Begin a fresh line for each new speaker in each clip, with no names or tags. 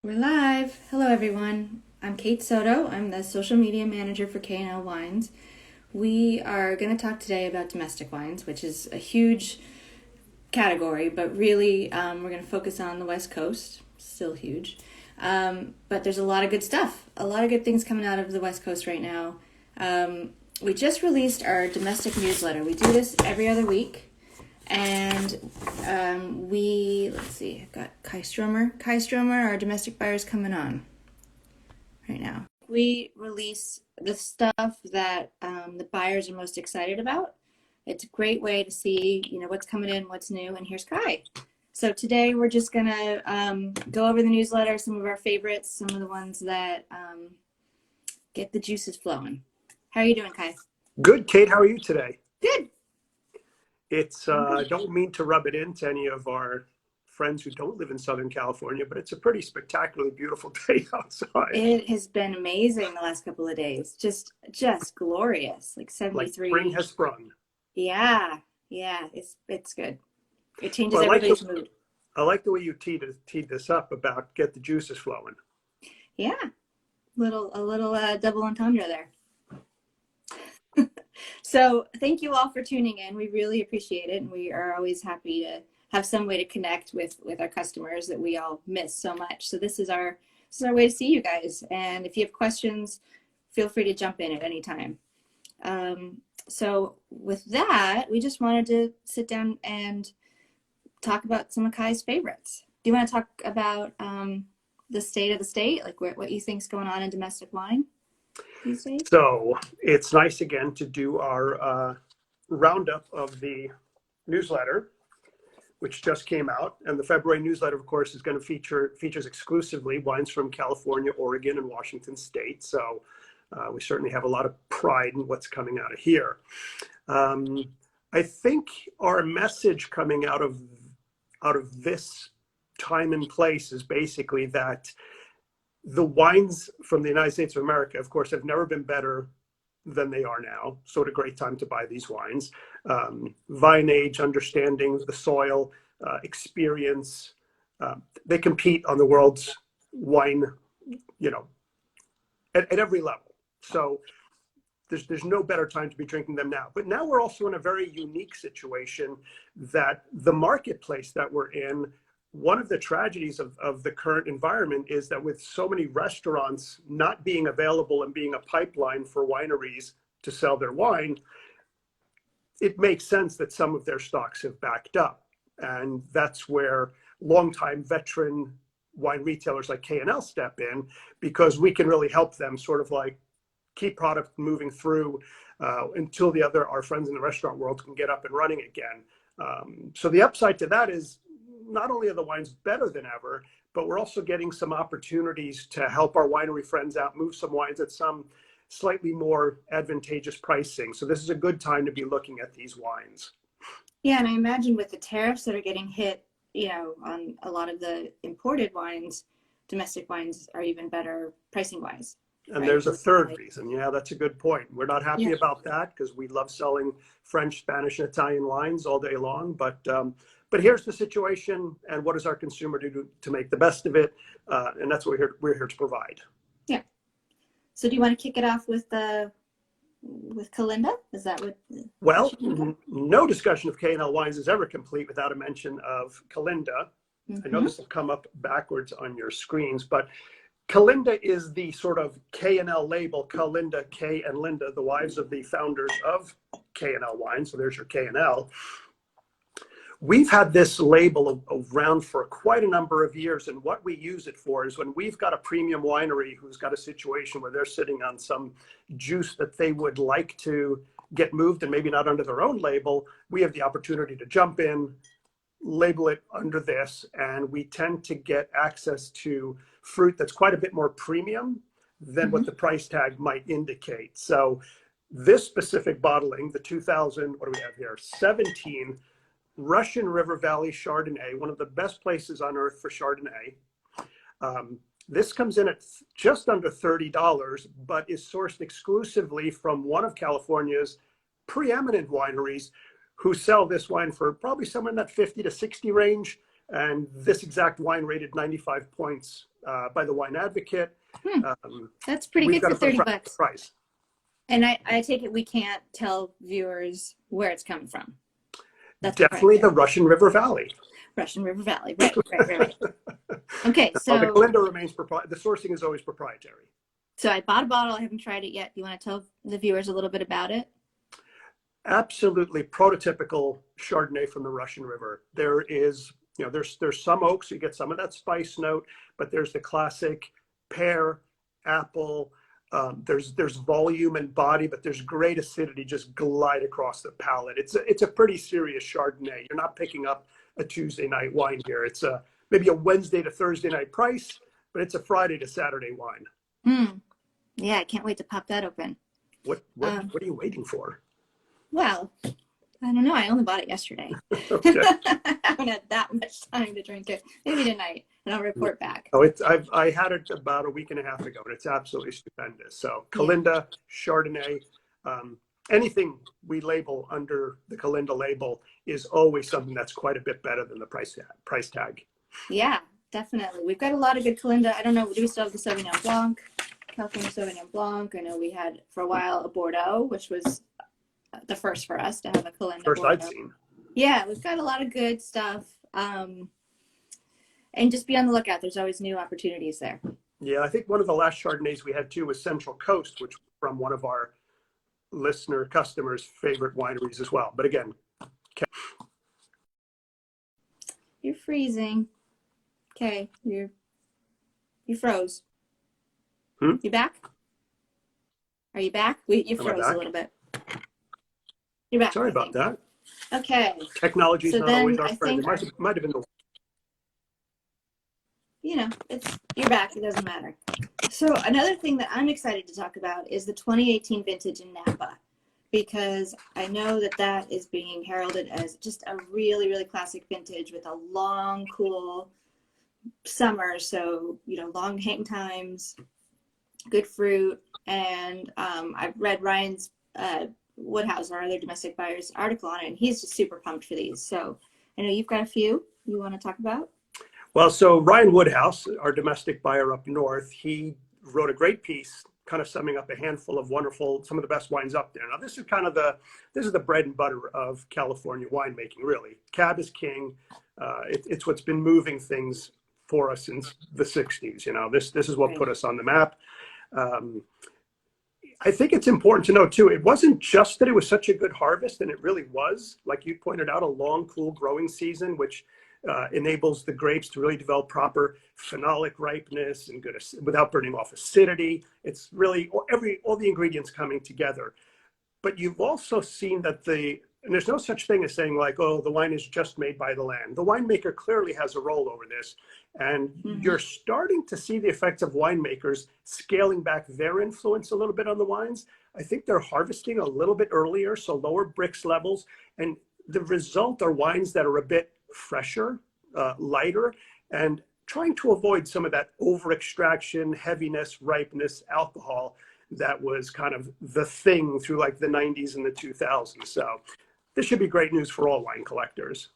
We're live. Hello, everyone. I'm Kate Soto. I'm the social media manager for KLWines. We are going to talk today about domestic wines, which is a huge category, but really we're going to focus on the West Coast. Still huge. But there's a lot of good stuff, a lot of good things coming out of the West Coast right now. We just released our domestic newsletter. We do this every other week. And let's see, I've got Kai Stromer, our domestic buyers coming on right now. We release the stuff that the buyers are most excited about. It's a great way to see, what's coming in, what's new, and here's Kai. So today we're just gonna go over the newsletter, some of our favorites, some of the ones that get the juices flowing. How are you doing, Kai?
Good, Kate. How are you today?
Good.
I don't mean to rub it into any of our friends who don't live in Southern California, but it's a pretty spectacularly beautiful day outside.
It has been amazing the last couple of days. Just glorious, like 73.
Like spring has sprung.
Yeah, it's good. It changes everybody's mood.
I like the way you teed this up about get the juices flowing.
Yeah, a little double entendre there. So thank you all for tuning in. We really appreciate it, and we are always happy to have some way to connect with our customers that we all miss so much. So this is our way to see you guys. And if you have questions, feel free to jump in at any time. So with that, we just wanted to sit down and talk about some of Kai's favorites. Do you want to talk about the state of the state, like what you think's going on in domestic wine?
So it's nice again to do our roundup of the newsletter, which just came out. And the February newsletter, of course, is going to features exclusively wines from California, Oregon, and Washington State. So we certainly have a lot of pride in what's coming out of here. I think our message coming out of this time and place is basically that the wines from the United States of America, of course, have never been better than they are now. So what a great time to buy these wines. Vine age, understanding the soil, experience. They compete on the world's wine, at every level. So there's no better time to be drinking them now. But now we're also in a very unique situation that the marketplace that we're in, one of the tragedies of the current environment is that with so many restaurants not being available and being a pipeline for wineries to sell their wine, it makes sense that some of their stocks have backed up. And that's where longtime veteran wine retailers like K&L step in, because we can really help them sort of like keep product moving through until our friends in the restaurant world can get up and running again. So the upside to that is, not only are the wines better than ever, but we're also getting some opportunities to help our winery friends out, move some wines at some slightly more advantageous pricing. So this is a good time to be looking at these wines.
Yeah, and I imagine with the tariffs that are getting hit, on a lot of the imported wines, domestic wines are even better pricing wise.
And right? There's a third reason. Yeah, that's a good point. We're not happy about that because we love selling French, Spanish, and Italian wines all day long. But here's the situation, and what does our consumer do to make the best of it? And that's what we're here to provide.
Yeah. So do you want to kick it off with Kalinda? Is that what?
Well, no discussion of KLWines is ever complete without a mention of Kalinda. I know this will come up backwards on your screens, but Kalinda is the sort of K&L label. Kalinda, Kay and Linda, the wives of the founders of K&L Wine. So there's your K&L. We've had this label around for quite a number of years, and what we use it for is when we've got a premium winery who's got a situation where they're sitting on some juice that they would like to get moved and maybe not under their own label, we have the opportunity to jump in, label it under this, and we tend to get access to fruit that's quite a bit more premium than what the price tag might indicate. So this specific bottling, the 2000, what do we have here, 17 Russian River Valley Chardonnay, one of the best places on earth for Chardonnay. This comes in at just under $30, but is sourced exclusively from one of California's preeminent wineries who sell this wine for probably somewhere in that 50 to 60 range. And this exact wine rated 95 points by the Wine Advocate.
That's pretty
We've
good
got
for
a
30 bucks.
price.
And I take it we can't tell viewers where it's coming from. That's
Definitely the Russian River Valley.
Russian River Valley. Right. Okay, so
the Kalinda remains the sourcing is always proprietary.
So I bought a bottle. I haven't tried it yet. You want to tell the viewers a little bit about it?
Absolutely prototypical Chardonnay from the Russian River. There is, there's some oak, so you get some of that spice note, but there's the classic pear, apple. There's volume and body, but there's great acidity just glide across the palate. It's a pretty serious Chardonnay. You're not picking up a Tuesday night wine here. It's maybe a Wednesday to Thursday night price, but it's a Friday to Saturday wine.
Yeah, I can't wait to pop that open.
What are you waiting for?
Well, I don't know. I only bought it yesterday.
Okay.
I haven't had that much time to drink it. Maybe tonight, and I'll report back.
Oh, I had it about a week and a half ago, and it's absolutely stupendous. So Kalinda, Chardonnay, anything we label under the Kalinda label is always something that's quite a bit better than the price tag.
Yeah, definitely. We've got a lot of good Kalinda. I don't know. Do we still have the Sauvignon Blanc, California Sauvignon Blanc? I know we had for a while a Bordeaux, which was the first for us to have a Kalinda.
First
Bordeaux.
I'd seen.
Yeah, we've got a lot of good stuff. And just be on the lookout. There's always new opportunities there.
Yeah, I think one of the last Chardonnays we had too was Central Coast, which was from one of our listener customers' favorite wineries as well. But again,
you're freezing. Okay, you froze. You back? Are you back? You froze a little bit. You're back.
Sorry about that.
Okay.
Technology is not always our friend. It might have been the.
You're back. It doesn't matter. So another thing that I'm excited to talk about is the 2018 vintage in Napa, because I know that is being heralded as just a really, really classic vintage with a long, cool summer. So, long hang times, good fruit. And I've read Ryan's Woodhouse, our other domestic buyers article on it, and he's just super pumped for these. So I know you've got a few you want to talk about.
Well, so Ryan Woodhouse, our domestic buyer up north, he wrote a great piece kind of summing up a handful of some of the best wines up there. Now, this is kind of the bread and butter of California winemaking, really. Cab is king. It's what's been moving things for us since the 60s. This is what put us on the map. I think it's important to know too, it wasn't just that it was such a good harvest, and it really was, like you pointed out, a long, cool growing season, which enables the grapes to really develop proper phenolic ripeness and good without burning off acidity. It's really all the ingredients coming together. But you've also seen that and there's no such thing as saying like, oh, the wine is just made by the land. The winemaker clearly has a role over this. And you're starting to see the effects of winemakers scaling back their influence a little bit on the wines. I think they're harvesting a little bit earlier, so lower brix levels. And the result are wines that are a bit fresher, lighter, and trying to avoid some of that over extraction, heaviness, ripeness, alcohol that was kind of the thing through like the 90s and the 2000s. So this should be great news for all wine collectors.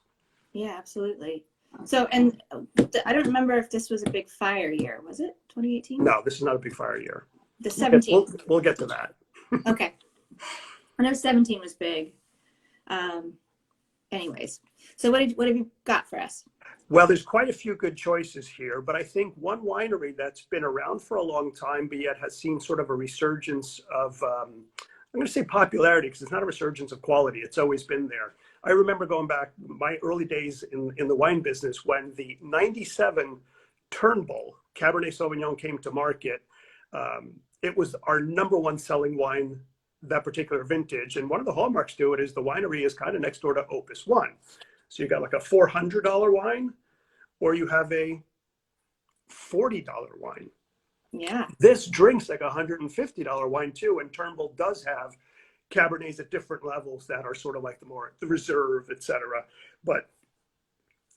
Yeah, absolutely. So, and I don't remember if this was a big fire year. Was it 2018?
No, this is not a big fire year.
The 17.
We'll get to that.
Okay. I know 17 was big. Anyways, so what have you got for us?
Well, there's quite a few good choices here, but I think one winery that's been around for a long time, but yet has seen sort of a resurgence of, I'm going to say popularity, because it's not a resurgence of quality. It's always been there. I remember going back my early days in the wine business when the 97 Turnbull Cabernet Sauvignon came to market. It was our number one selling wine that particular vintage. And one of the hallmarks to it is the winery is kind of next door to Opus One. So you got like a $400 wine, or you have a $40 wine.
Yeah.
This drink's like a $150 wine too. And Turnbull does have Cabernets at different levels that are sort of like the reserve, etc. But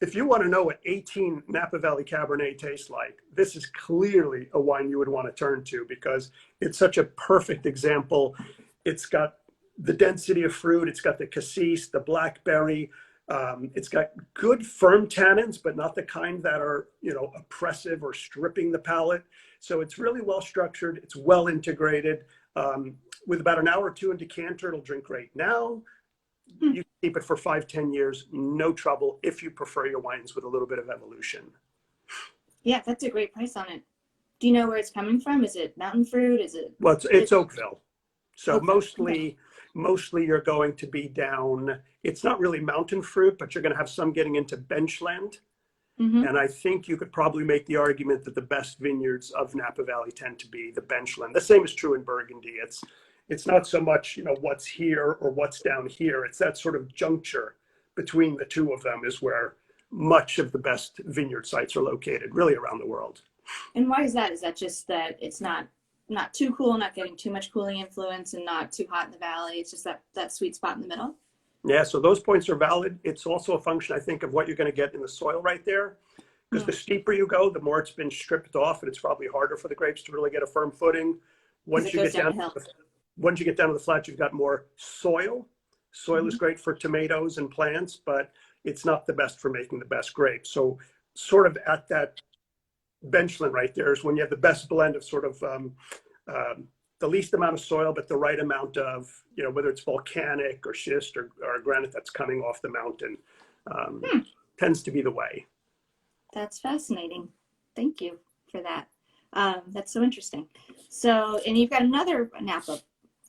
if you want to know what 18 Napa Valley Cabernet tastes like, this is clearly a wine you would want to turn to, because it's such a perfect example. It's got the density of fruit. It's got the cassis, the blackberry, It's got good firm tannins, but not the kind that are, oppressive or stripping the palate. So it's really well structured. It's well integrated. With about an hour or two in decanter, it'll drink great now. You can keep it for 5-10 years, no trouble, if you prefer your wines with a little bit of evolution.
Yeah, that's a great price on it. Do you know where it's coming from? Is it mountain fruit? Is it?
Well, it's Oakville. So
Okay.
mostly you're going to be down. It's not really mountain fruit, but you're going to have some getting into benchland.
Mm-hmm.
And I think you could probably make the argument that the best vineyards of Napa Valley tend to be the benchland. The same is true in Burgundy. It's not so much, what's here or what's down here. It's that sort of juncture between the two of them is where much of the best vineyard sites are located, really around the world.
And why is that? Is that just that it's not too cool, not getting too much cooling influence, and not too hot in the valley? It's just that sweet spot in the middle.
Yeah, so those points are valid. It's also a function, I think, of what you're going to get in the soil right there. Because the steeper you go, the more it's been stripped off, and it's probably harder for the grapes to really get a firm footing. Once you get down to the flat, you've got more soil. Soil is great for tomatoes and plants, but it's not the best for making the best grapes. So sort of at that benchland right there is when you have the best blend of sort of the least amount of soil, but the right amount of, whether it's volcanic or schist or granite that's coming off the mountain, tends to be the way.
That's fascinating. Thank you for that. That's so interesting. So, and you've got another Napa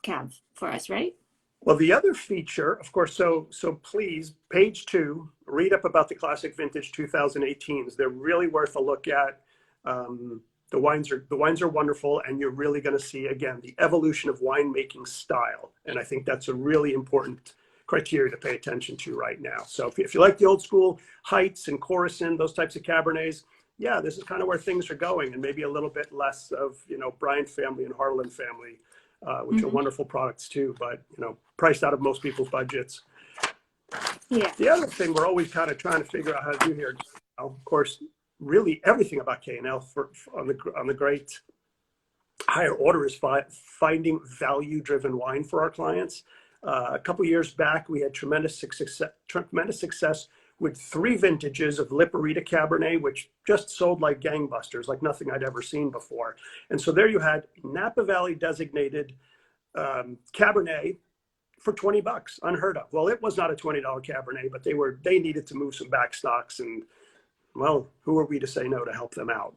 cab for us, right?
Well, the other feature, of course, so please, page 2, read up about the classic vintage 2018s. They're really worth a look at. The wines are wonderful, and you're really going to see, again, the evolution of winemaking style. And I think that's a really important criteria to pay attention to right now. So if you like the old school Heights and Coruscant, those types of Cabernets, yeah, this is kind of where things are going, and maybe a little bit less of, Bryant family and Harlan family, which are wonderful products too, but, priced out of most people's budgets.
Yeah.
The other thing we're always kind of trying to figure out how to do here, of course, really everything about K&L on the great higher order is finding value-driven wine for our clients. A couple years back, we had tremendous success with 3 vintages of Liparita Cabernet, which just sold like gangbusters, like nothing I'd ever seen before. And so there you had Napa Valley designated Cabernet for $20, unheard of. Well, it was not a $20 Cabernet, but they needed to move some back stocks, and well, who are we to say no to help them out?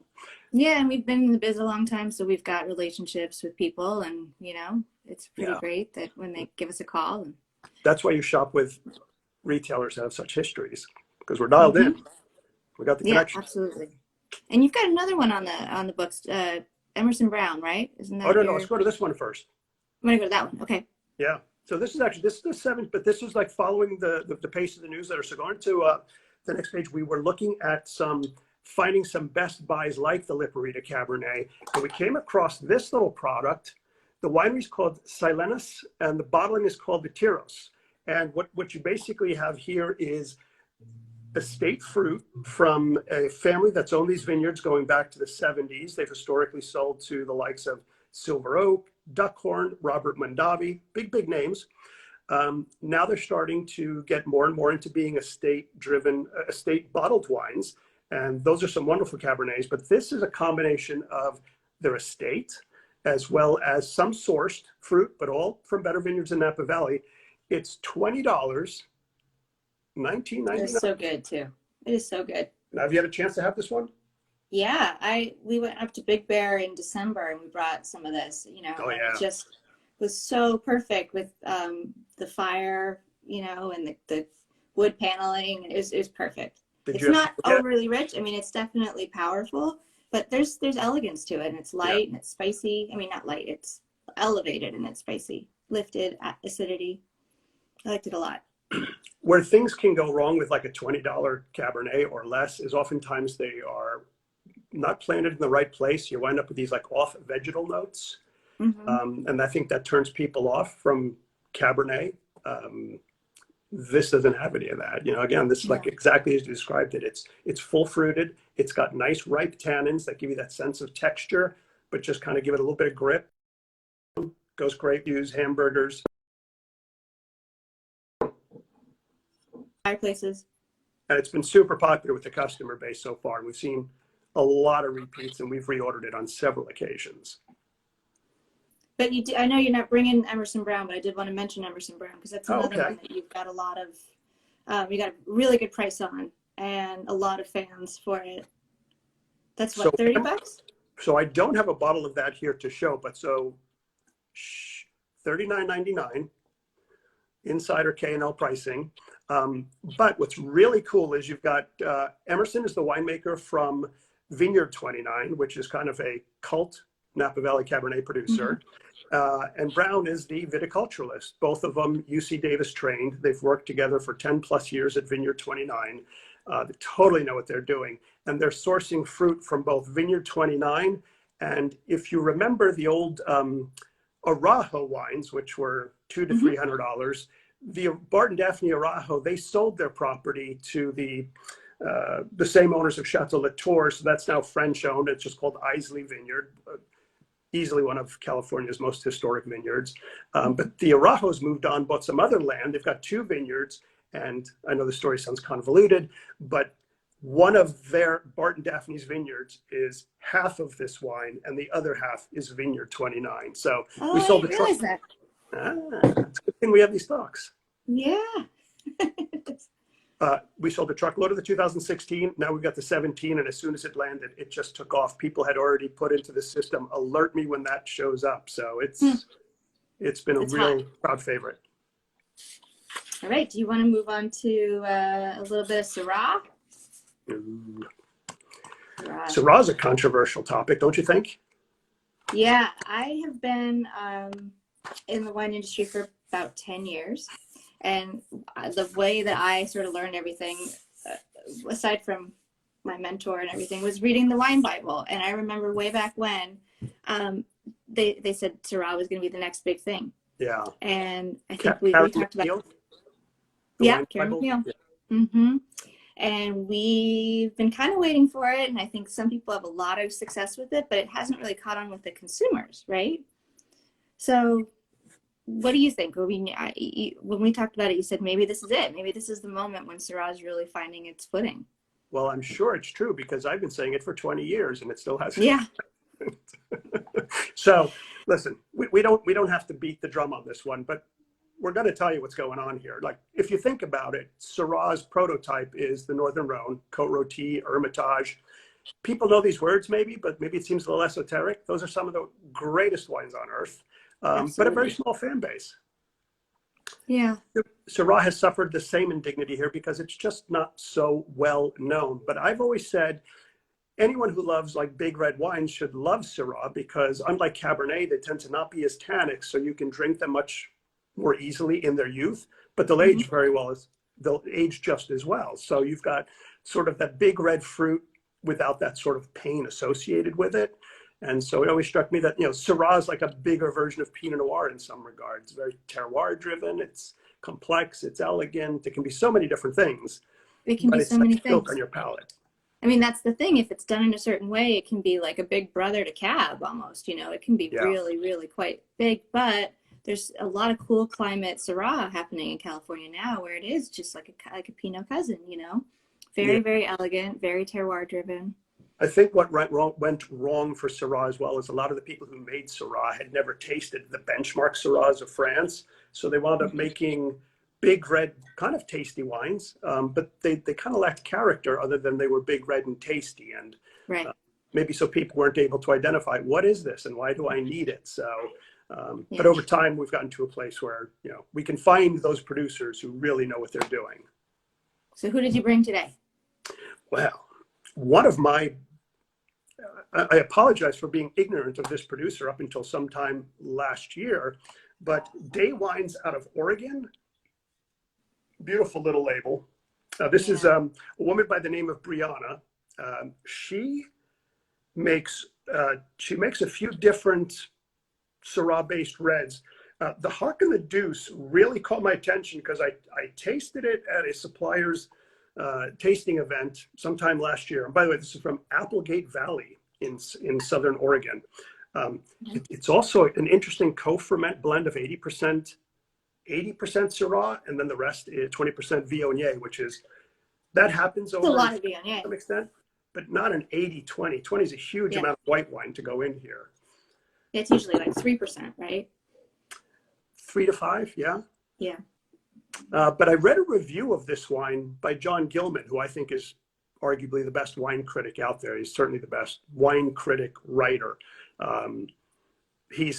Yeah, and we've been in the biz a long time, so we've got relationships with people, and it's pretty great that when they give us a call. And
that's why you shop with retailers that have such histories, because we're dialed in. We got the connection.
Yeah, absolutely. And you've got another one on the books, Emerson Brown, right? Isn't that?
No, let's go to this one first.
I'm gonna go to that one. Okay.
Yeah. So this is the 7th, but this is like following the pace of the newsletter. So going to the next page, we were looking at finding some best buys like the Liparita Cabernet, and we came across this little product. The winery is called Silenus, and the bottling is called the Tyros. And what you basically have here is estate fruit from a family that's owned these vineyards going back to the 70s. They've historically sold to the likes of Silver Oak, Duckhorn, Robert Mondavi, big names. Now they're starting to get more and more into being estate bottled wines. And those are some wonderful Cabernets, but this is a combination of their estate as well as some sourced fruit, but all from better vineyards in Napa Valley. It's $20, $19.99.
It's so good too. It is so good.
Now, have you had a chance to have this one?
Yeah, we went up to Big Bear in December and we brought some of this,
Oh, yeah.
It just was so perfect with the fire, and the wood paneling. It was perfect. It's not overly rich. I mean, it's definitely powerful, but there's elegance to it, and it's light and it's spicy. I mean, not light, it's elevated and it's spicy, lifted acidity. I liked it a lot.
Where things can go wrong with like a $20 Cabernet or less is oftentimes they are not planted in the right place. You wind up with these like off vegetal notes. And I think that turns people off from Cabernet. This doesn't have any of that. Again, this is like exactly as you described it. It's full fruited. It's got nice ripe tannins that give you that sense of texture, but just kind of give it a little bit of grip. Goes great. Use hamburgers.
Fireplaces.
And it's been super popular with the customer base so far. We've seen a lot of repeats, and we've reordered it on several occasions.
But I know you're not bringing Emerson Brown, but I did want to mention Emerson Brown because that's another
Okay.
one that you've got a lot of, you got a really good price on and a lot of fans for it. That's what, so, $30?
So I don't have a bottle of that here to show, but so $39.99 insider K&L pricing. But what's really cool is you've got Emerson is the winemaker from Vineyard 29, which is kind of a cult Napa Valley Cabernet producer. And Brown is the viticulturalist. Both of them UC Davis trained. They've worked together for 10 plus years at Vineyard 29. They totally know what they're doing. And they're sourcing fruit from both Vineyard 29. And if you remember the old Arajo wines, which were $200 to $300, the Barton Daphne Arajo, they sold their property to the same owners of Chateau Latour. So that's now French owned. It's just called Isley Vineyard. Easily one of California's most historic vineyards. But the Arajos moved on, bought some other land. They've got 2 vineyards. And I know the story sounds convoluted, but one of their Barton Daphne's vineyards is half of this wine, and the other half is Vineyard 29. So we sold the truck. That. It's a good thing we have these stocks.
Yeah.
We sold a truckload of the 2016. Now we've got the 17, and as soon as it landed, it just took off. People had already put into the system, alert me when that shows up. So it's been a real proud favorite.
All right. Do you want to move on to a little bit of Syrah?
Syrah is a controversial topic, don't you think?
Yeah, I have been in the wine industry for about 10 years. And the way that I sort of learned everything, aside from my mentor and everything, was reading the wine Bible. And I remember way back when they said Syrah was going to be the next big thing.
Yeah.
And I think we talked about Karen McNeil. Yeah. And we've been kind of waiting for it. And I think some people have a lot of success with it, but it hasn't really caught on with the consumers, right? So what do you think? I mean, when we talked about it, you said maybe this is it. Maybe this is the moment when Syrah is really finding its footing.
Well, I'm sure it's true because I've been saying it for 20 years and it still hasn't.
Yeah.
So listen, we don't have to beat the drum on this one, but we're going to tell you what's going on here. Like, if you think about it, Syrah's prototype is the Northern Rhone, Côte Rôtie, Hermitage. People know these words maybe, but maybe it seems a little esoteric. Those are some of the greatest wines on earth, but a very small fan base.
Yeah.
Syrah has suffered the same indignity here because it's just not so well known. But I've always said anyone who loves like big red wines should love Syrah because unlike Cabernet, they tend to not be as tannic, so you can drink them much more easily in their youth, but they'll age very well. They'll age just as well. So you've got sort of that big red fruit without that sort of pain associated with it. And so it always struck me that, you know, Syrah is like a bigger version of Pinot Noir in some regards. Very terroir driven. It's complex. It's elegant. It can be so many different things.
It can be so many things
on your palate.
I mean, that's the thing. If it's done in a certain way, it can be like a big brother to Cab almost. You know, it can be really, really quite big. But there's a lot of cool climate Syrah happening in California now, where it is just like a Pinot cousin. You know, very elegant, very terroir driven.
I think what went wrong for Syrah as well is a lot of the people who made Syrah had never tasted the benchmark Syrahs of France. So they wound up making big red, kind of tasty wines, but they kind of lacked character other than they were big red and tasty. And maybe so people weren't able to identify what is this and why do I need it? So, but over time we've gotten to a place where, you know, we can find those producers who really know what they're doing.
So who did you bring today? Well,
one of my, I apologize for being ignorant of this producer up until sometime last year, but Day Wines out of Oregon, beautiful little label. This is a woman by the name of Brianna. She makes a few different Syrah-based reds. The Hock and the Deuce really caught my attention because I tasted it at a supplier's tasting event sometime last year. And by the way, this is from Applegate Valley in Southern Oregon. It's also an interesting co-ferment blend of 80% 80% Syrah, and then the rest is 20% Viognier, that happens
It's a
over
lot of
to
Viognier.
some extent, but not an 80-20. 20 is a huge amount of white wine to go in here.
It's usually like 3%, right?
3 to 5, yeah.
Yeah.
But I read a review of this wine by John Gilman, who I think is arguably the best wine critic out there. He's certainly the best wine critic writer. He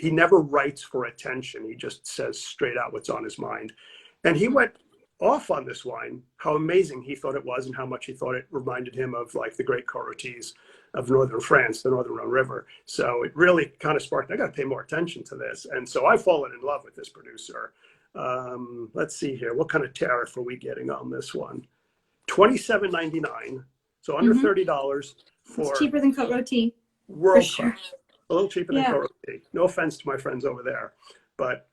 never writes for attention. He just says straight out what's on his mind. And he went off on this wine, how amazing he thought it was and how much he thought it reminded him of like the great Corotis of northern France, the Northern Rhone River. So it really kind of sparked, I got to pay more attention to this. And so I've fallen in love with this producer. Let's see here. What kind of tariff are we getting on this one? $27.99. So under $30 for
it's cheaper than Cote Rôtie.
World
sure.
class. A little cheaper than Cote Rôtie. No offense to my friends over there, but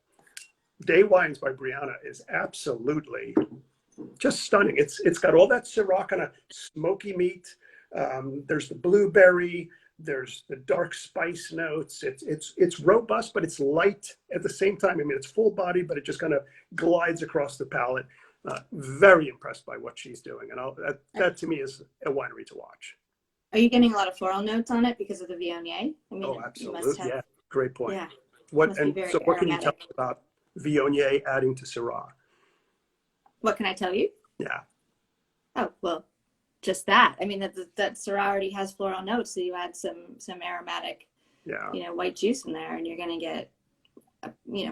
Day Wines by Brianna is absolutely just stunning. It's got all that Syrah kind of smoky meat. There's the blueberry. There's the dark spice notes. It's robust, but it's light at the same time. I mean, it's full body, but it just kind of glides across the palate. Very impressed by what she's doing, and that to me is a winery to watch.
Are you getting a lot of floral notes on it because of the Viognier? I mean,
absolutely. Yeah, great point.
Yeah.
What can you tell us about Viognier adding to Syrah?
What can I tell you?
Yeah.
Oh, well, just that. I mean, that Syrah already has floral notes, so you add some aromatic, white juice in there, and you're going to get,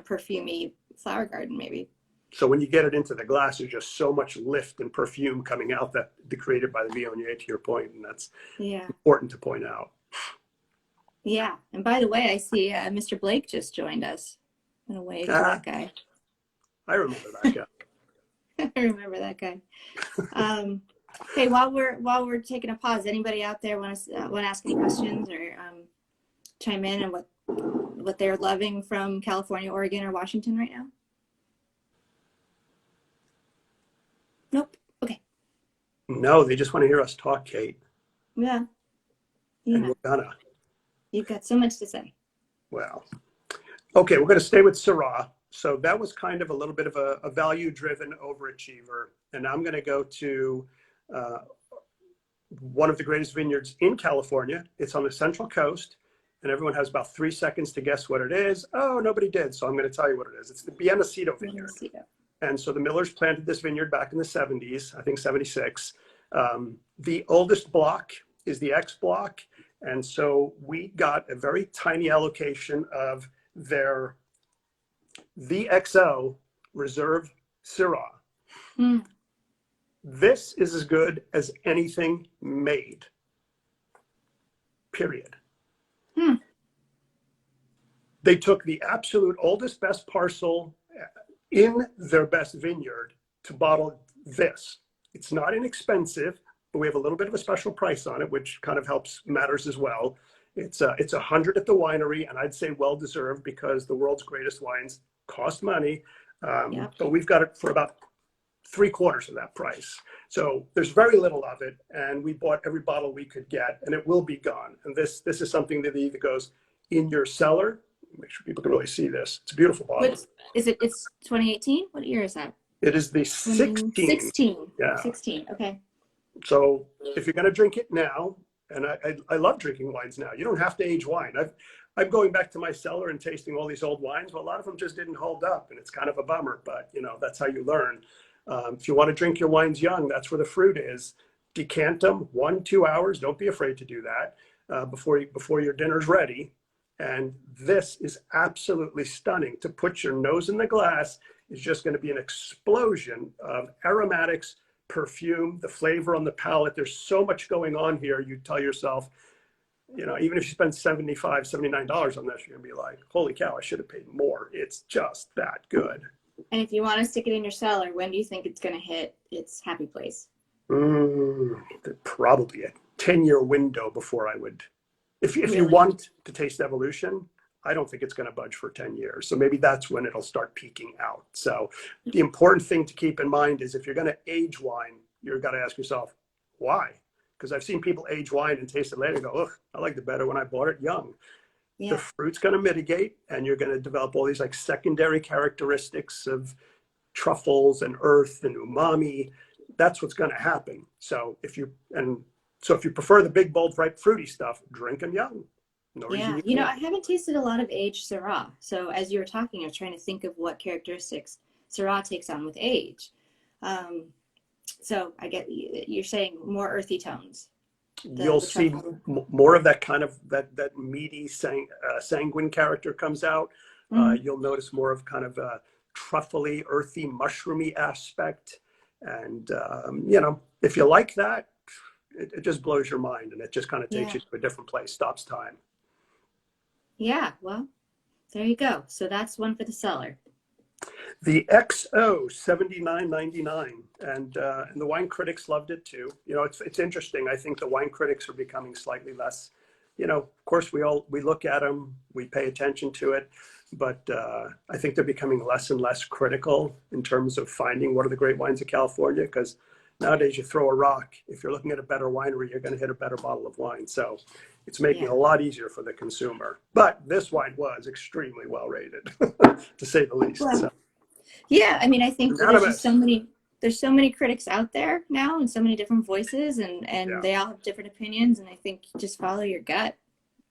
perfumey flower garden maybe.
So when you get it into the glass, there's just so much lift and perfume coming out that created by the Viognier, to your point, and that's important to point out.
Yeah, and by the way, I see Mr. Blake just joined us. I'm gonna wave to that guy.
I remember that guy.
I remember that guy. Okay, while we're taking a pause, anybody out there want to ask any questions or chime in on what they're loving from California, Oregon, or Washington right now? Nope. Okay.
No, they just want to hear us talk, Kate.
Yeah.
And we're gonna.
You've got so much to say.
Well, okay, we're going to stay with Syrah. So that was kind of a little bit of a value-driven overachiever. And now I'm going to go to one of the greatest vineyards in California. It's on the Central Coast, and everyone has about 3 seconds to guess what it is. Oh, nobody did, so I'm going to tell you what it is. It's the Nacido vineyard. And so the Millers planted this vineyard back in the 70s, I think 76. The oldest block is the X block. And so we got a very tiny allocation of their VXO Reserve Syrah. This is as good as anything made, period. They took the absolute oldest, best parcel in their best vineyard to bottle this. It's not inexpensive, but we have a little bit of a special price on it, which kind of helps matters as well. It's $100 at the winery, and I'd say well-deserved because the world's greatest wines cost money, but we've got it for about 3/4 of that price. So there's very little of it, and we bought every bottle we could get, and it will be gone. And this is something that either goes in your cellar. Make sure people can really see this. It's a beautiful bottle.
Is it? It's 2018. What year is that?
It is the 16.
16.
Yeah.
16. Okay.
So if you're going to drink it now, and I love drinking wines now. You don't have to age wine. I'm going back to my cellar and tasting all these old wines, but a lot of them just didn't hold up, and it's kind of a bummer. But that's how you learn. If you want to drink your wines young, that's where the fruit is. Decant them 1-2 hours. Don't be afraid to do that before your dinner's ready. And this is absolutely stunning. To put your nose in the glass is just going to be an explosion of aromatics, perfume, the flavor on the palate. There's so much going on here. You tell yourself, even if you spend $75, $79 on this, you're going to be like, holy cow, I should have paid more. It's just that good.
And if you want to stick it in your cellar, when do you think it's going to hit its happy place?
Probably a 10-year window before I would. If you want to taste evolution, I don't think it's going to budge for 10 years. So maybe that's when it'll start peaking out. So the important thing to keep in mind is if you're going to age wine, you've got to ask yourself, why? Because I've seen people age wine and taste it later and go, ugh, I liked it better when I bought it young. the fruit's going to mitigate, and you're going to develop all these like secondary characteristics of truffles and earth and umami. That's what's going to happen. So if you prefer the big, bold, ripe, fruity stuff, drink them young. No reason
you know, I haven't tasted a lot of aged Syrah. So as you were talking, I was trying to think of what characteristics Syrah takes on with age. So I get you're saying more earthy tones.
You'll see more of that kind of that meaty sanguine character comes out. You'll notice more of kind of a truffly, earthy, mushroomy aspect. And, you know, if you like that, it just blows your mind, and it just kind of takes you to a different place, stops time.
Yeah, well, there you go. So that's one for the cellar.
The XO, $79.99, and the wine critics loved it too. You know, it's interesting. I think the wine critics are becoming slightly less. You know, of course, we look at them, we pay attention to it, but I think they're becoming less and less critical in terms of finding what are the great wines of California. Because nowadays, you throw a rock, if you're looking at a better winery, you're going to hit a better bottle of wine. So it's making it a lot easier for the consumer. But this wine was extremely well rated, to say the least.
Well,
so.
Yeah, I mean, I think there's just there's so many critics out there now, and so many different voices, and they all have different opinions. And I think just follow your gut,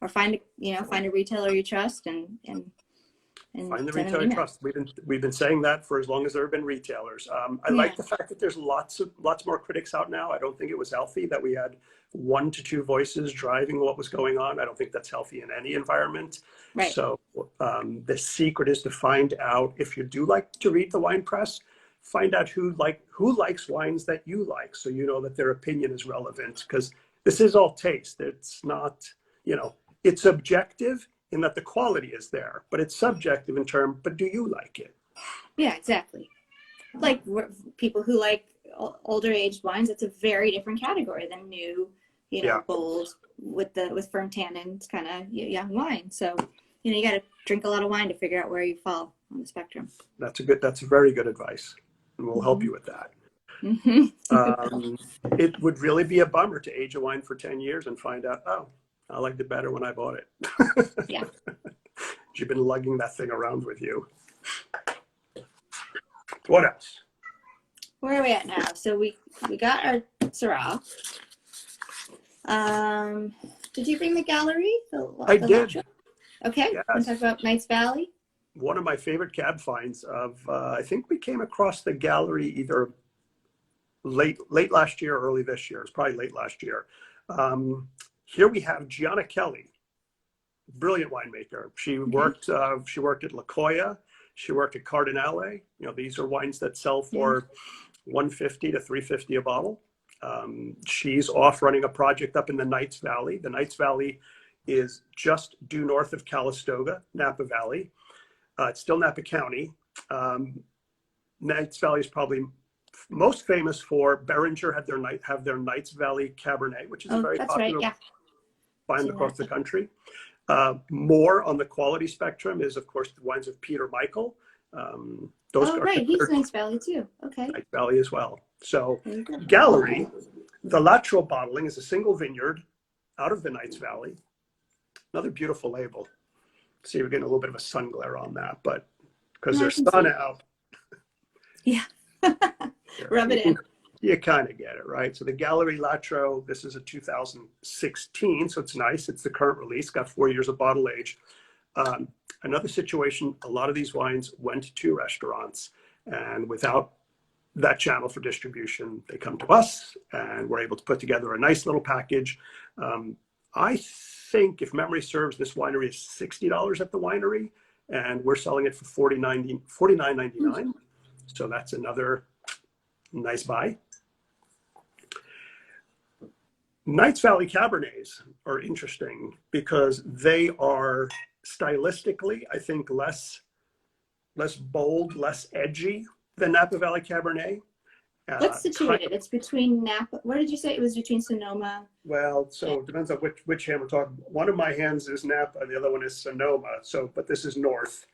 or find a retailer you trust, and
find the retailer you trust. We've been saying that for as long as there have been retailers. I like the fact that there's lots more critics out now. I don't think it was healthy that we had 1 to 2 voices driving what was going on. I don't think that's healthy in any environment. Right. So the secret is to find out, if you do like to read the wine press, find out who likes wines that you like, so you know that their opinion is relevant, because this is all taste. It's not, you know, it's objective in that the quality is there, but it's subjective in term, but do you like it? Yeah,
exactly. Like people who like older aged wines, it's a very different category than new, bold with firm tannins kind of young wine. So, you got to drink a lot of wine to figure out where you fall on the spectrum.
That's very good advice, and we'll help you with that. It would really be a bummer to age a wine for 10 years and find out, oh, I liked it better when I bought it.
Yeah.
You've been lugging that thing around with you. What else?
Where are we at now? So we got our Syrah. Did you bring the Galerie?
I did.
Latro? Okay.
Yes.
Want to talk about Knights Valley?
One of my favorite cab finds of, I think we came across the Galerie either late last year or early this year. It's probably late last year. Here we have Gianna Kelly, brilliant winemaker. She worked at La Coya. She worked at Cardinale. These are wines that sell for $150 to $350 a bottle. She's off running a project up in the Knights Valley. The Knights Valley is just due north of Calistoga, Napa Valley. It's still Napa County. Knights Valley is probably most famous for Beringer have their Knights Valley Cabernet, which is a very popular wine across the country. More on the quality spectrum is, of course, the wines of Peter Michael.
He's Knights Valley too. Okay.
Knights Valley as well. So Galerie, the Latro bottling is a single vineyard out of the Knights Valley. Another beautiful label. See, we're getting a little bit of a sun glare on that, but because there's sun out.
Yeah. Rub it in.
You kind of get it, right? So the Galerie Latro, this is a 2016, so it's nice. It's the current release, got 4 years of bottle age. Another situation, a lot of these wines went to restaurants, and without that channel for distribution, they come to us, and we're able to put together a nice little package. I think, if memory serves, this winery is $60 at the winery, and we're selling it for $49.99. So that's another nice buy. Knights Valley Cabernets are interesting because they are stylistically, I think, less bold, less edgy than Napa Valley Cabernet.
What's situated? It's between Napa. Where did you say it was between Sonoma?
Well, so it depends on which hand we're talking. One of my hands is Napa, and the other one is Sonoma. But this is north.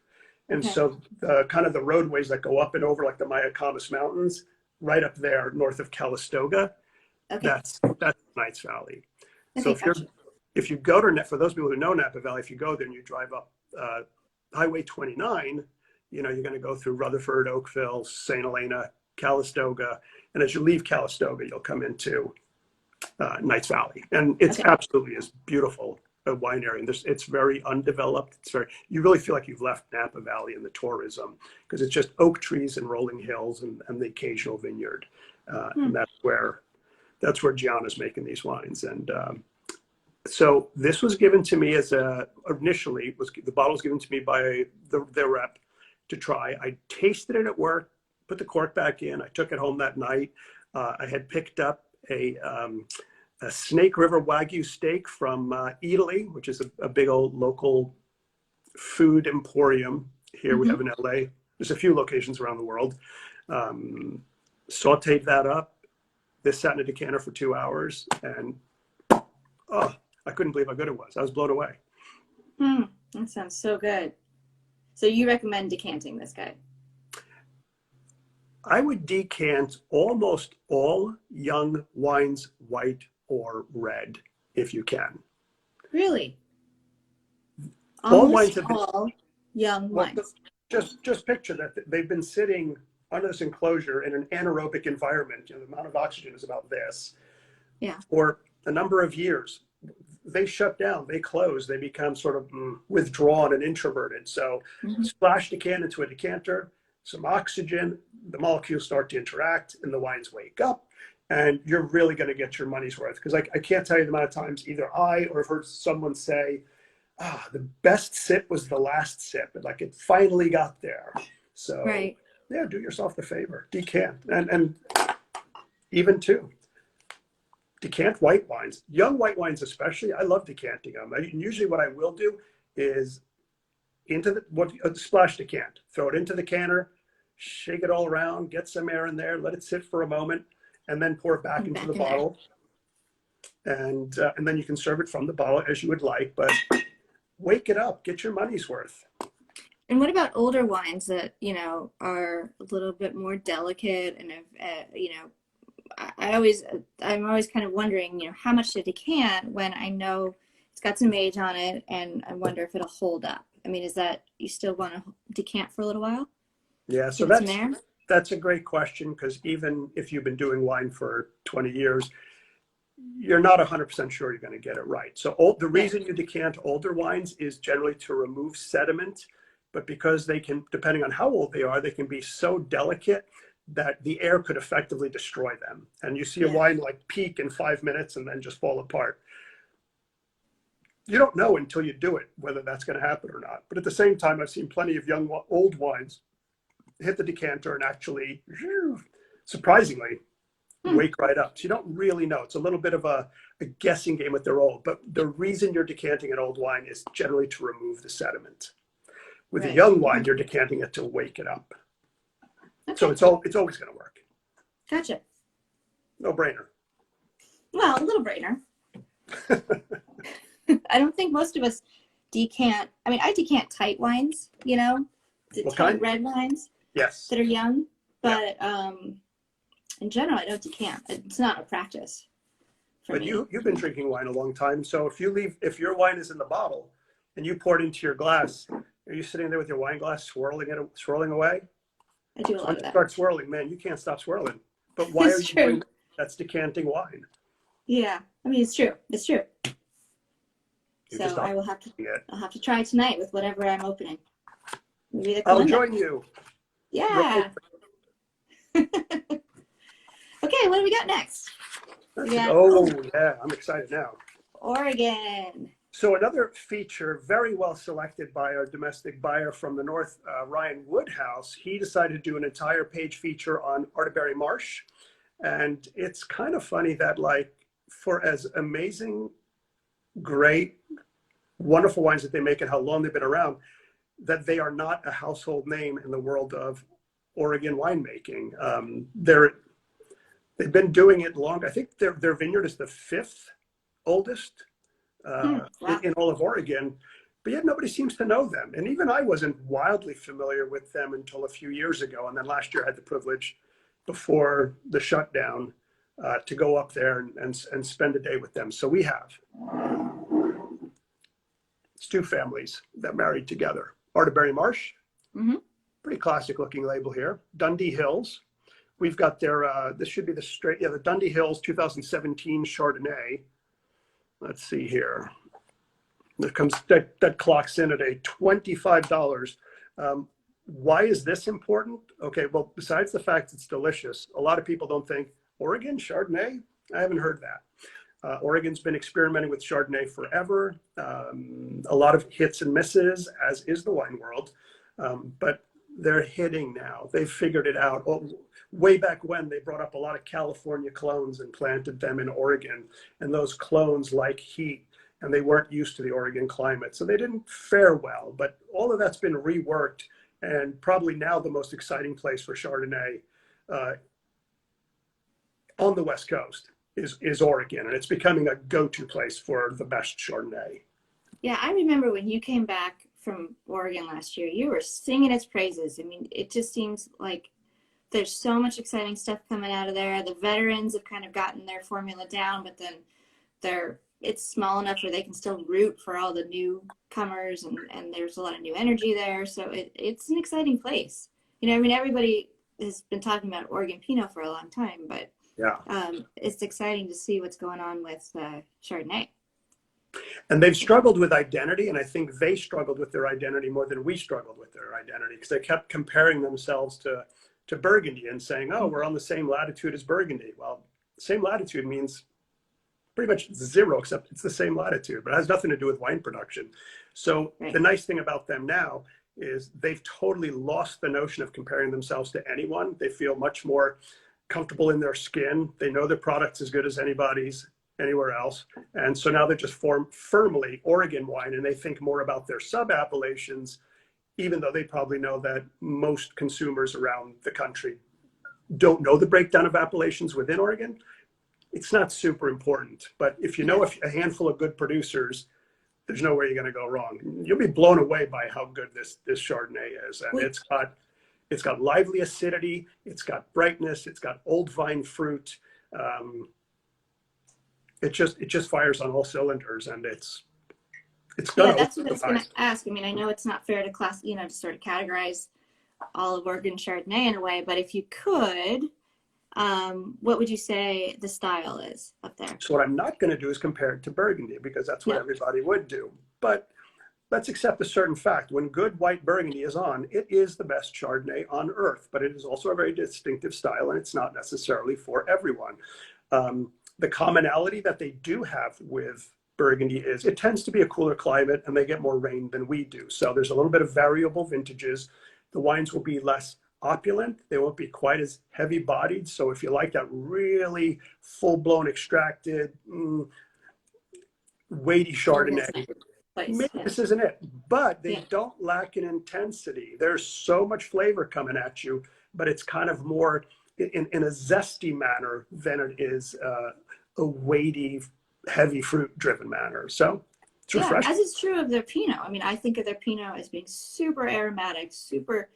And so the kind of the roadways that go up and over, like the Mayacamas Mountains, right up there north of Calistoga, that's Knights Valley. Okay, so if you go to, for those people who know Napa Valley, if you go there and you drive up Highway 29, you know, you're going to go through Rutherford, Oakville, St. Helena, Calistoga. And as you leave Calistoga, you'll come into Knights Valley. And it's absolutely as beautiful a wine area. And it's very undeveloped. You really feel like you've left Napa Valley in the tourism, because it's just oak trees and rolling hills and the occasional vineyard. And that's where Gianna's making these wines. And so this was given to me initially, the bottle was given to me by their rep to try. I tasted it at work, put the cork back in. I took it home that night. I had picked up a Snake River Wagyu steak from Italy, which is a big old local food emporium here. We have in LA. There's a few locations around the world. Sauteed that up. This sat in a decanter for 2 hours, and I couldn't believe how good it was. I was blown away.
That sounds so good. So you recommend decanting this guy?
I would decant almost all young wines, white or red, if you can.
Really?
All wines have been,
young wines.
Just picture that they've been sitting under this enclosure in an anaerobic environment. You know, the amount of oxygen is about this.
Yeah.
For a number of years. They shut down, they close, they become sort of withdrawn and introverted. So splash the can into a decanter, some oxygen, the molecules start to interact and the wines wake up, and you're really going to get your money's worth. Because I can't tell you the amount of times either I or I've heard someone say, the best sip was the last sip, and like it finally got there. So yeah, do yourself the favor, decant. And even too, decant white wines, young white wines especially. I love decanting them. Usually what I will do is splash decant, throw it into the canner, shake it all around, get some air in there, let it sit for a moment, and then pour it back into the bottle. And then you can serve it from the bottle as you would like, but wake it up, get your money's worth.
And what about older wines that, you know, are a little bit more delicate and, you know, I'm always kind of wondering, you know, how much to decant when I know it's got some age on it, and I wonder if it'll hold up. I mean, is that you still want to decant for a little while?
Yeah, so that's a great question, because even if you've been doing wine for 20 years, you're not 100% sure you're going to get it right. So the reason you decant older wines is generally to remove sediment, but because they can, depending on how old they are, they can be so delicate that the air could effectively destroy them. And you see a wine like peak in 5 minutes and then just fall apart. You don't know until you do it whether that's going to happen or not. But at the same time, I've seen plenty of old wines hit the decanter and actually, surprisingly, wake right up. So you don't really know. It's a little bit of a guessing game if they're old. But the reason you're decanting an old wine is generally to remove the sediment. With a young wine, you're decanting it to wake it up. Okay. So it's always going to work.
Gotcha.
No brainer.
Well, a little brainer. I don't think most of us decant. I mean, I decant tight wines, you know, tight red wines.
Yes.
That are young, but in general, I don't decant. It's not a practice.
But you've been drinking wine a long time, so if your wine is in the bottle and you pour it into your glass, are you sitting there with your wine glass swirling away?
I do a lot of that.
Start swirling, man. You can't stop swirling. But why are you doing that? That's decanting wine.
Yeah, I mean it's true. It's true. So I'll have to try tonight with whatever I'm opening. Maybe the Kalinda.
I'll join you.
Yeah. Okay, what do we got next?
Yeah, I'm excited now.
Oregon.
So another feature very well selected by our domestic buyer from the north, Ryan Woodhouse. He decided to do an entire page feature on Arterberry Marsh. And it's kind of funny that, like, for as amazing, great, wonderful wines that they make and how long they've been around, that they are not a household name in the world of Oregon winemaking. They've been doing it long. I think their vineyard is the 5th oldest in all of Oregon, but yet nobody seems to know them. And even I wasn't wildly familiar with them until a few years ago. And then last year I had the privilege, before the shutdown, to go up there and spend a day with them. So we have. It's two families that married together. Arterberry Marsh,
Mm-hmm.
pretty classic looking label here. Dundee Hills. We've got their, this should be the Dundee Hills 2017 Chardonnay. Let's see here. That clocks in at a $25. Why is this important? Okay, well, besides the fact it's delicious, a lot of people don't think, Oregon Chardonnay? I haven't heard that. Oregon's been experimenting with Chardonnay forever. A lot of hits and misses, as is the wine world. But they're hitting now. They've figured it out. Way back when, they brought up a lot of California clones and planted them in Oregon. And those clones like heat, and they weren't used to the Oregon climate. So they didn't fare well. But all of that's been reworked. And probably now the most exciting place for Chardonnay on the West Coast is Oregon. And it's becoming a go-to place for the best Chardonnay.
Yeah, I remember when you came back from Oregon last year, you were singing its praises. I mean, it just seems like there's so much exciting stuff coming out of there. The veterans have kind of gotten their formula down, but then it's small enough where they can still root for all the newcomers, and there's a lot of new energy there. So it's an exciting place. You know, I mean, everybody has been talking about Oregon Pinot for a long time, but
yeah,
it's exciting to see what's going on with Chardonnay.
And they've struggled with identity, and I think they struggled with their identity more than we struggled with their identity, because they kept comparing themselves to Burgundy and saying, oh, we're on the same latitude as Burgundy. Well, same latitude means pretty much zero, except it's the same latitude, but it has nothing to do with wine production. So The nice thing about them now is they've totally lost the notion of comparing themselves to anyone. They feel much more comfortable in their skin. They know their product's as good as anybody's anywhere else. And so now they're just firmly Oregon wine, and they think more about their sub-appellations, even though they probably know that most consumers around the country don't know the breakdown of appellations within Oregon. It's not super important, but if you know a handful of good producers, there's nowhere you're going to go wrong. You'll be blown away by how good this Chardonnay is. And it's got lively acidity, it's got brightness, it's got old vine fruit. It just fires on all cylinders, and it's
yeah, that's what I was going to ask. I mean, I know it's not fair to to sort of categorize all of Oregon Chardonnay in a way, but if you could, what would you say the style is up there?
So what I'm not going to do is compare it to Burgundy, because that's what everybody would do. But let's accept a certain fact. When good white Burgundy is on, it is the best Chardonnay on earth, but it is also a very distinctive style, and it's not necessarily for everyone. The commonality that they do have with Burgundy is it tends to be a cooler climate, and they get more rain than we do. So there's a little bit of variable vintages. The wines will be less opulent. They won't be quite as heavy bodied. So if you like that really full-blown extracted, weighty Chardonnay, maybe this isn't it. But they don't lack in intensity. There's so much flavor coming at you, but it's kind of more in a zesty manner than it is a weighty, heavy fruit-driven manner. So it's refreshing.
As is true of their Pinot. I mean, I think of their Pinot as being super aromatic, super,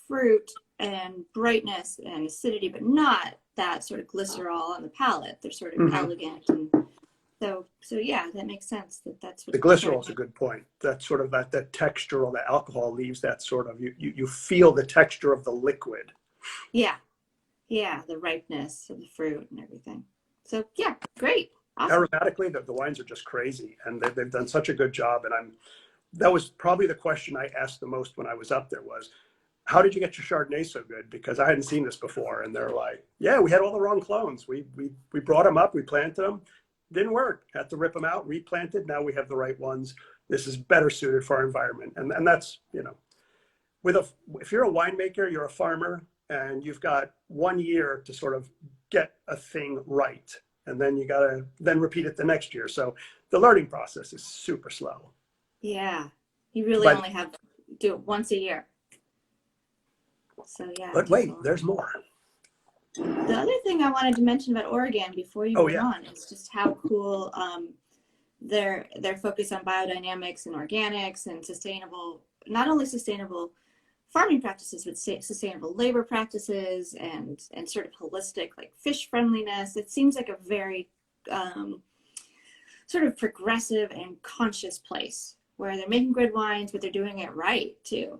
fruit and brightness and acidity, but not that sort of glycerol on the palate. They're sort of elegant, and so yeah, that makes sense. That's what
the glycerol is a good point. That sort of that texture, or the alcohol leaves that sort of you feel the texture of the liquid.
Yeah, the ripeness of the fruit and everything. So yeah, great.
Awesome. Aromatically, the wines are just crazy, and they've done such a good job. And that was probably the question I asked the most when I was up there was, how did you get your Chardonnay so good? Because I hadn't seen this before. And they're like, yeah, we had all the wrong clones. We brought them up, we planted them, didn't work. Had to rip them out, replanted. Now we have the right ones. This is better suited for our environment. And that's, if you're a winemaker, you're a farmer, and you've got 1 year to sort of get a thing right. And then you got to then repeat it the next year. So the learning process is super slow.
Yeah. You really only have to do it once a year. So yeah.
But wait, there's more.
The other thing I wanted to mention about Oregon before you move on is just how cool their focus on biodynamics and organics and sustainable, not only sustainable farming practices, but sustainable labor practices and sort of holistic, like fish friendliness. It seems like a very sort of progressive and conscious place. where they're making good wines, but they're doing it right too.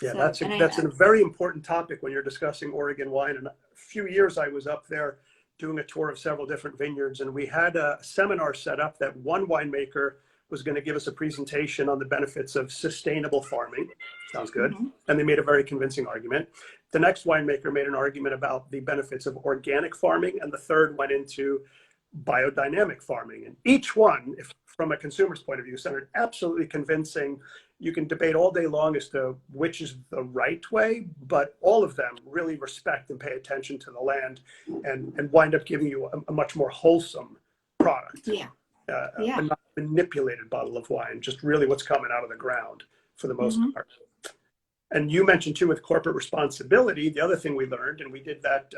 Yeah,
So,
that's a very important topic when you're discussing Oregon wine. And a few years I was up there doing a tour of several different vineyards, and we had a seminar set up that one winemaker was going to give us a presentation on the benefits of sustainable farming. Sounds good.
Mm-hmm.
And they made a very convincing argument. The next winemaker made an argument about the benefits of organic farming, and the third went into biodynamic farming. And each one, if from a consumer's point of view, sounded absolutely convincing. You can debate all day long as to which is the right way, but all of them really respect and pay attention to the land and wind up giving you a much more wholesome product.
Yeah.
A not manipulated bottle of wine, just really what's coming out of the ground for the most part. And you mentioned too with corporate responsibility, the other thing we learned, and we did that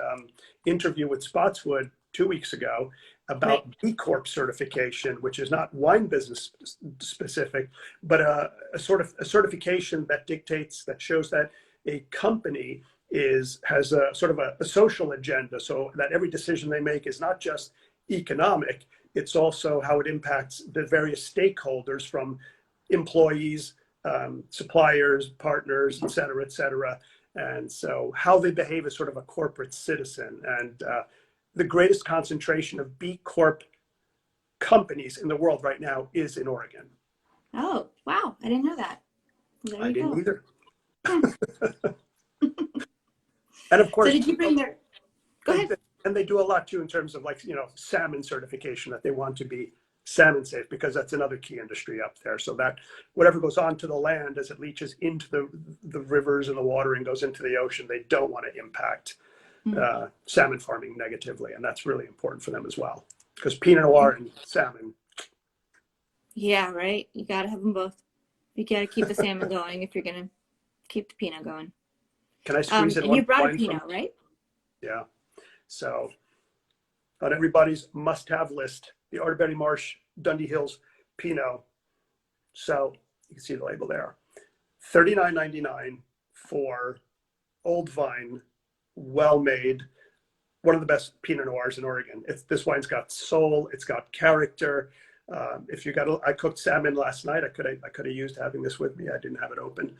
interview with Spotswood 2 weeks ago about B Corp certification, which is not wine business specific, but a certification that dictates, that shows that a company has a sort of a social agenda, so that every decision they make is not just economic, it's also how it impacts the various stakeholders from employees, suppliers, partners, et cetera, et cetera. And so how they behave as sort of a corporate citizen. And the greatest concentration of B Corp companies in the world right now is in Oregon.
Oh, wow. I didn't know that. There
I didn't
go.
either. And of course,
so did you bring their, go ahead.
And they do a lot too in terms of salmon certification, that they want to be salmon safe, because that's another key industry up there. So that whatever goes onto the land as it leaches into the rivers and the water and goes into the ocean, they don't want to impact salmon farming negatively. And that's really important for them as well, because Pinot Noir and salmon.
Yeah, right. You got to have them both. You got to keep the salmon going if you're going to keep the Pinot going.
Can I squeeze in
and
one
you brought a
wine
Pinot,
from,
right?
Yeah. So on everybody's must-have list, the Arterberry Marsh Dundee Hills Pinot. So you can see the label there. $39.99 for old vine, well-made, one of the best Pinot Noirs in Oregon. This wine's got soul, it's got character. If you got, I cooked salmon last night. I could have used having this with me. I didn't have it open.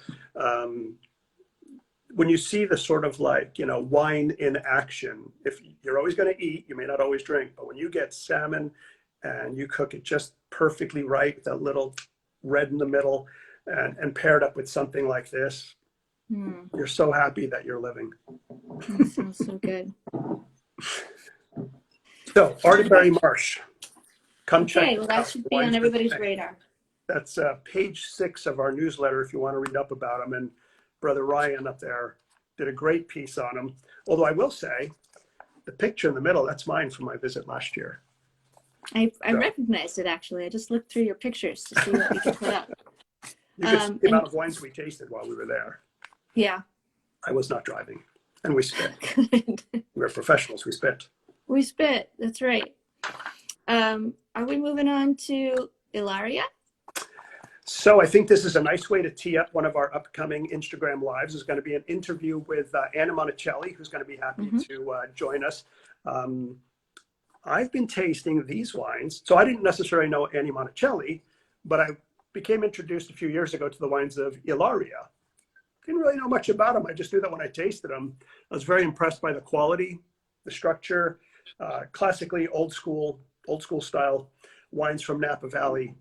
When you see the sort of wine in action, if you're always going to eat, you may not always drink, but when you get salmon and you cook it just perfectly right, with that little red in the middle, and paired up with something like this, you're so happy that you're living.
That sounds so good.
So Arterberry Marsh, come check.
Okay, well that should be on everybody's radar.
That's page 6 of our newsletter if you want to read up about them. And Brother Ryan up there did a great piece on them. Although I will say, the picture in the middle, that's mine from my visit last year.
I recognized it, actually. I just looked through your pictures to see what you could put up.
You could see the amount of wines we tasted while we were there.
Yeah.
I was not driving. And we spit. We're professionals. We spit.
We spit. That's right. Are we moving on to Ilaria?
So I think this is a nice way to tee up one of our upcoming Instagram lives. There's going to be an interview with Anna Monticelli, who's going to be happy to join us. I've been tasting these wines. So I didn't necessarily know Annie Monticelli, but I became introduced a few years ago to the wines of Ilaria. Didn't really know much about them. I just knew that when I tasted them, I was very impressed by the quality, the structure, classically old school style wines from Napa Valley.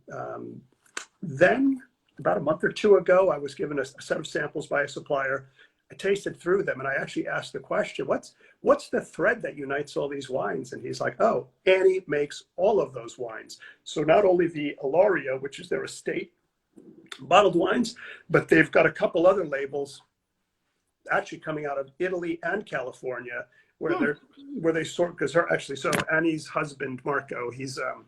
Then about a month or two ago, I was given a set of samples by a supplier. I tasted through them and I actually asked the question, what's the thread that unites all these wines? And he's like, oh, Annie makes all of those wines. So not only the Ilaria, which is their estate bottled wines, but they've got a couple other labels actually coming out of Italy and California where they sort, because so Annie's husband, Marco, he's from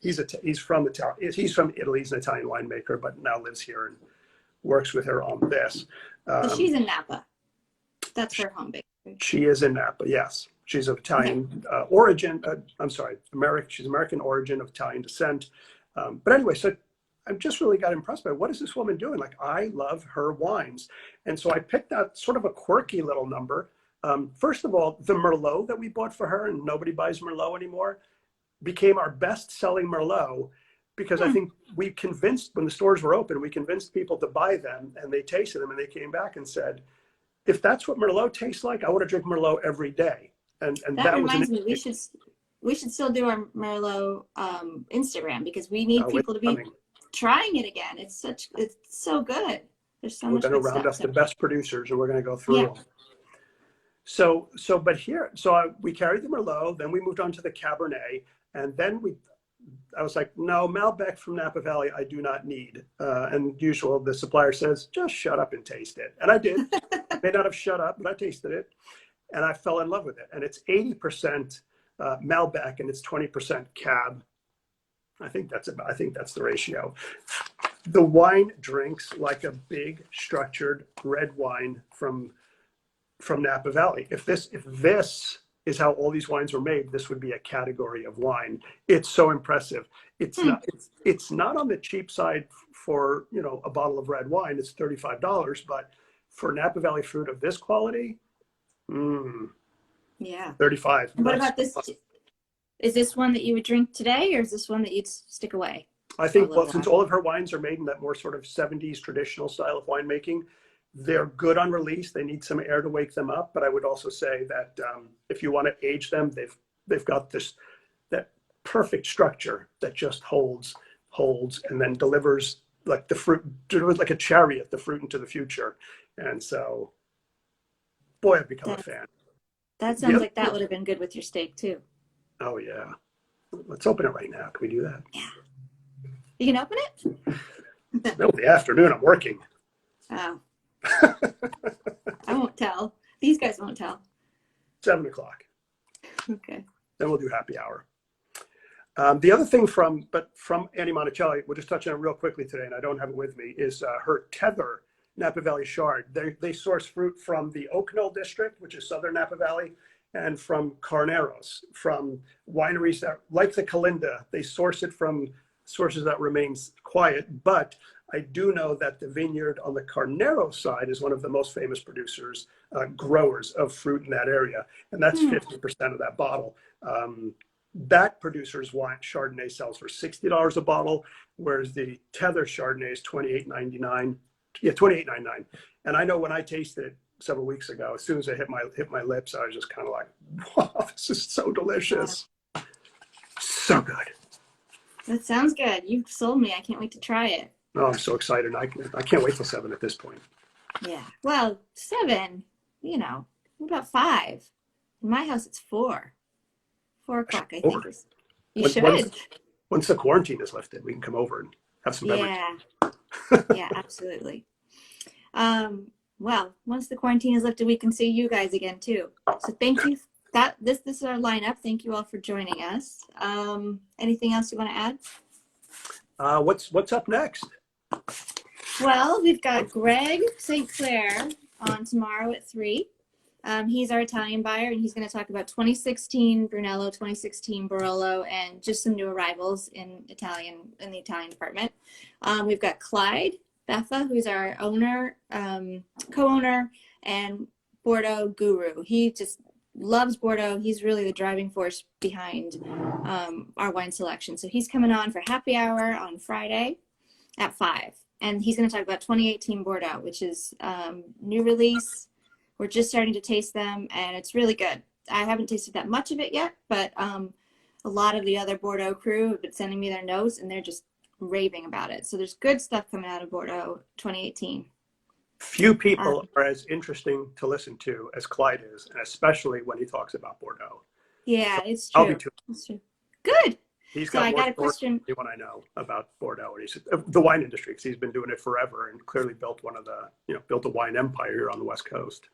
Italy. He's from Italy. He's an Italian winemaker, but now lives here and works with her on this.
So she's in Napa. That's her home base.
She is in Napa. Yes, she's of Italian origin. She's American origin of Italian descent. But anyway, so I just really got impressed by what is this woman doing? Like, I love her wines, and so I picked out sort of a quirky little number. First of all, the Merlot that we bought for her, and nobody buys Merlot anymore, became our best-selling Merlot because I think we convinced, when the stores were open, we convinced people to buy them, and they tasted them, and they came back and said, if that's what Merlot tastes like, I want to drink Merlot every day. And
that reminds me, we should still do our Merlot Instagram, because we need people to be trying it again. It's so good. There's so much.
We're going to round up the best producers, and we're going to go through them. So we carried the Merlot, then we moved on to the Cabernet, and then I was like, no, Malbec from Napa Valley, I do not need. And usual, the supplier says, just shut up and taste it. And I did. I may not have shut up, but I tasted it, and I fell in love with it. And it's 80% Malbec, and it's 20% Cab. I think that's the ratio. The wine drinks like a big structured red wine from Napa Valley. If this is how all these wines were made, this would be a category of wine. It's so impressive. It's not on the cheap side for, you know, a bottle of red wine. It's $35, but for Napa Valley fruit of this quality,
yeah,
35.
What about this? Is this one that you would drink today, or is this one that you'd stick away?
I think, well, since all of her wines are made in that more sort of 70s traditional style of winemaking, they're good on release. They need some air to wake them up. But I would also say that if you want to age them, they've got that perfect structure that just holds, and then delivers like the fruit, delivers like a chariot, the fruit into the future. And so, boy, I've become a fan.
That sounds like that would have been good with your steak too.
Oh yeah. Let's open it right now. Can we do that?
Yeah. You can open it?
No, the afternoon I'm working.
Oh. I won't tell. These guys won't tell.
7 o'clock.
Okay.
Then we'll do happy hour. The other thing from Annie Monticelli, we'll just touch on it real quickly today, and I don't have it with me, is her Tether Napa Valley Chard. They source fruit from the Oak Knoll district, which is southern Napa Valley, and from Carneros, from wineries that, like the Kalinda, they source it from sources that remains quiet. But I do know that the vineyard on the Carneros side is one of the most famous producers, growers of fruit in that area. And that's 50% of that bottle. That producer's wine, Chardonnay, sells for $60 a bottle, whereas the Tether Chardonnay is $28.99. Yeah, $28.99. And I know when I tasted it several weeks ago, as soon as it hit my lips, I was just kind of like, wow, this is so delicious. So good.
That sounds good. You've sold me. I can't wait to try it.
Oh, I'm so excited. I can't wait till 7 at this point.
Yeah. Well, 7, you know, what about 5? In my house, it's 4. 4 o'clock, I think. You should.
Once the quarantine is lifted, we can come over and have some beverages.
Yeah. Yeah, absolutely. Well, once the quarantine is lifted, we can see you guys again too. So thank you. This is our lineup. Thank you all for joining us. Anything else you want to add?
What's up next?
Well, we've got Greg St. Clair on tomorrow at 3. He's our Italian buyer, and he's going to talk about 2016 Brunello, 2016 Barolo, and just some new arrivals in the Italian department. We've got Clyde Beffa, who's our owner, co-owner, and Bordeaux guru. He just loves Bordeaux. He's really the driving force behind our wine selection. So he's coming on for happy hour on Friday at 5. And he's going to talk about 2018 Bordeaux, which is new release. We're just starting to taste them, and it's really good. I haven't tasted that much of it yet, but a lot of the other Bordeaux crew have been sending me their notes, and they're just raving about it. So there's good stuff coming out of Bordeaux 2018.
Few people are as interesting to listen to as Clyde is, and especially when he talks about Bordeaux.
Yeah, it's true. It's true. Good.
He's got more stories than anyone I know about Bordeaux, and he's the wine industry, because he's been doing it forever and clearly built built a wine empire here on the West Coast.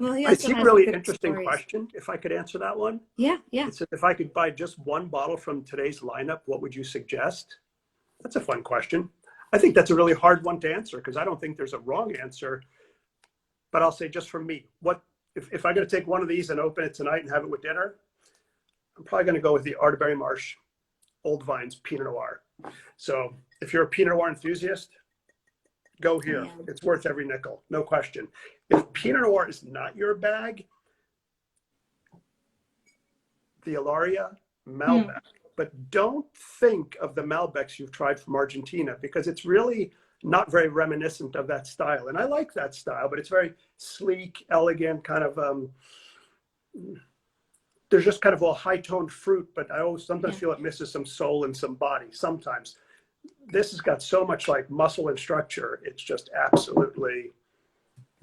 Well,
I see a really interesting question. If I could answer that one,
yeah.
It said, if I could buy just one bottle from today's lineup, what would you suggest? That's a fun question. I think that's a really hard one to answer, because I don't think there's a wrong answer. But I'll say, just for me, what if I'm going to take one of these and open it tonight and have it with dinner? I'm probably going to go with the Arterberry Marsh Old Vines Pinot Noir. So if you're a Pinot Noir enthusiast, go here. Yeah. It's worth every nickel, no question. If Pinot Noir is not your bag, the Ilaria Malbec but don't think of the Malbecs you've tried from Argentina, because it's really not very reminiscent of that style. And I like that style, but it's very sleek, elegant, kind of, there's just kind of a high-toned fruit, but I always sometimes feel it misses some soul and some body sometimes. This has got so much like muscle and structure. It's just absolutely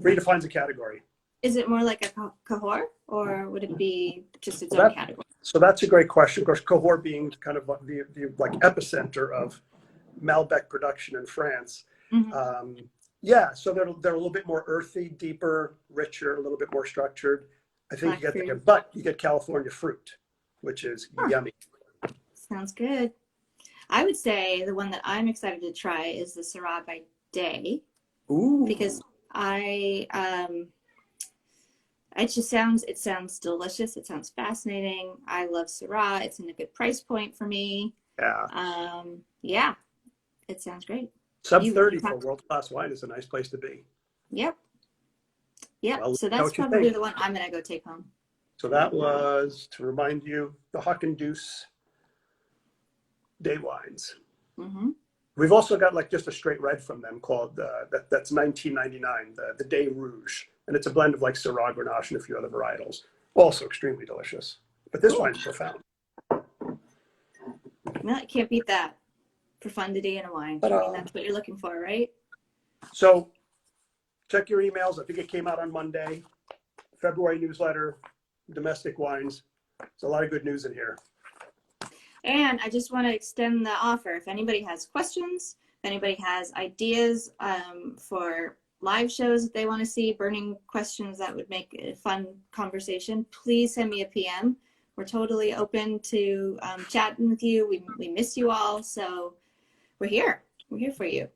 redefines a category.
Is it more like a Cahors, or would it be just its own category?
So that's a great question. Of course, Cahors being kind of the like epicenter of Malbec production in France. Yeah, so they're a little bit more earthy, deeper, richer, a little bit more structured. I think you get California fruit, which is yummy.
Sounds good. I would say the one that I'm excited to try is the Syrah by Day.
Ooh.
Because it sounds delicious. It sounds fascinating. I love Syrah. It's in a good price point for me.
Yeah.
Yeah, it sounds great.
Sub 30 for world-class wine is a nice place to be.
Yep. Yep.
Well,
so that's probably the one I'm going to go take home.
So that was, to remind you, the Hock and Deuce Day wines. We've also got like just a straight red from them called, that's $19.99, the Day Rouge. And it's a blend of like Syrah, Grenache, and a few other varietals. Also extremely delicious. But this wine's profound.
No, I can't beat that. Profundity in a wine. I mean, that's what you're looking for, right?
So check your emails. I think it came out on Monday. February newsletter, domestic wines. There's a lot of good news in here.
And I just want to extend the offer. If anybody has questions, if anybody has ideas for live shows that they want to see, burning questions that would make a fun conversation, please send me a PM. We're totally open to chatting with you. We miss you all. So we're here. We're here for you.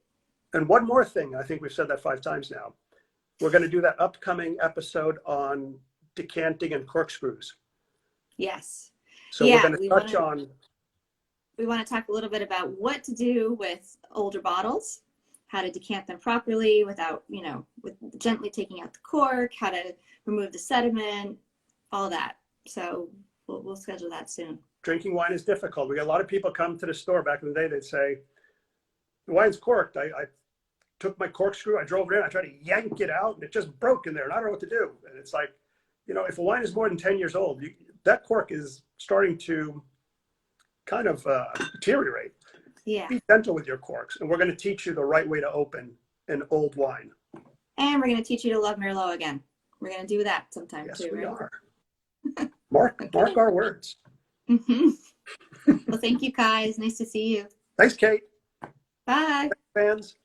And one more thing, I think we've said that 5 times now. We're going to do that upcoming episode on decanting and corkscrews.
Yes.
So we're going to touch on.
We want to talk a little bit about what to do with older bottles, how to decant them properly without, with gently taking out the cork, how to remove the sediment, all that. So we'll schedule that soon.
Drinking wine is difficult. We got a lot of people come to the store back in the day. They'd say, the wine's corked. I took my corkscrew, I drove it in, I tried to yank it out, and it just broke in there, and I don't know what to do. And it's like, if a wine is more than 10 years old, that cork is starting to kind of deteriorate.
Yeah.
Be gentle with your corks, and we're going to teach you the right way to open an old wine.
And we're going to teach you to love Merlot again. We're going to do that sometime too, right?
Yes, we are. Mark our words.
Well, thank you, guys. Nice to see you.
Thanks, Kate.
Bye.
Thanks, fans.